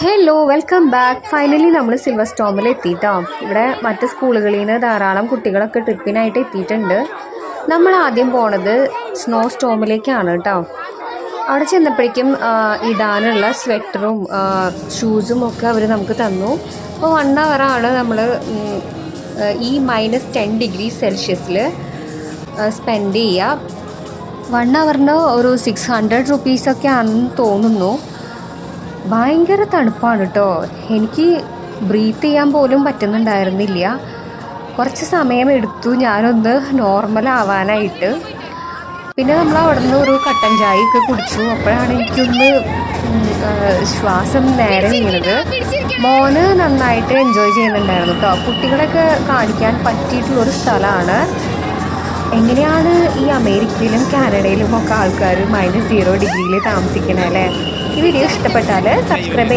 Hello welcome back. Finally നമ്മൾ silver സ്റ്റോമിൽ എത്തിയിട്ടോ. ഇവിടെ മറ്റ് സ്കൂളുകളിൽ നിന്ന് ധാരാളം കുട്ടികളൊക്കെ ട്രിപ്പിനായിട്ട് എത്തിയിട്ടുണ്ട്. നമ്മൾ ആദ്യം പോണത് സ്നോ സ്റ്റോമിലേക്കാണ് കേട്ടോ. അവിടെ ചെന്നപ്പോഴേക്കും ഇടാനുള്ള സ്വെറ്ററും ഷൂസും ഒക്കെ അവർ നമുക്ക് തന്നു. അപ്പോൾ 1 ഹവറാണ് നമ്മൾ ഈ -10 ഡിഗ്രി സെൽഷ്യസിൽ സ്പെൻഡ് ചെയ്യുക. 1 ഹവറിന് ഒരു 600 റുപ്പീസൊക്കെ ആണെന്ന് തോന്നുന്നു. ഭയങ്കര തണുപ്പാണ് കേട്ടോ. എനിക്ക് ബ്രീത്ത് ചെയ്യാൻ പോലും പറ്റുന്നുണ്ടായിരുന്നില്ല. കുറച്ച് സമയം എടുത്തു ഞാനൊന്ന് നോർമൽ ആവാനായിട്ട്. പിന്നെ നമ്മൾ അവിടെ നിന്ന് ഒരു കട്ടൻ ചായയൊക്കെ കുടിച്ചു. അപ്പോഴാണ് എനിക്കൊന്ന് ശ്വാസം നേരെ വീണത്. മോന് നന്നായിട്ട് എൻജോയ് ചെയ്യുന്നുണ്ടായിരുന്നു കേട്ടോ. കുട്ടികളൊക്കെ കാണിക്കാൻ പറ്റിയിട്ടുള്ളൊരു സ്ഥലമാണ്. എങ്ങനെയാണ് ഈ അമേരിക്കയിലും കാനഡയിലും ഒക്കെ ആൾക്കാർ -0 ഡിഗ്രിയിൽ താമസിക്കണേ അല്ലേ? ഈ വീഡിയോ ഇഷ്ടപ്പെട്ടാൽ സബ്സ്ക്രൈബ്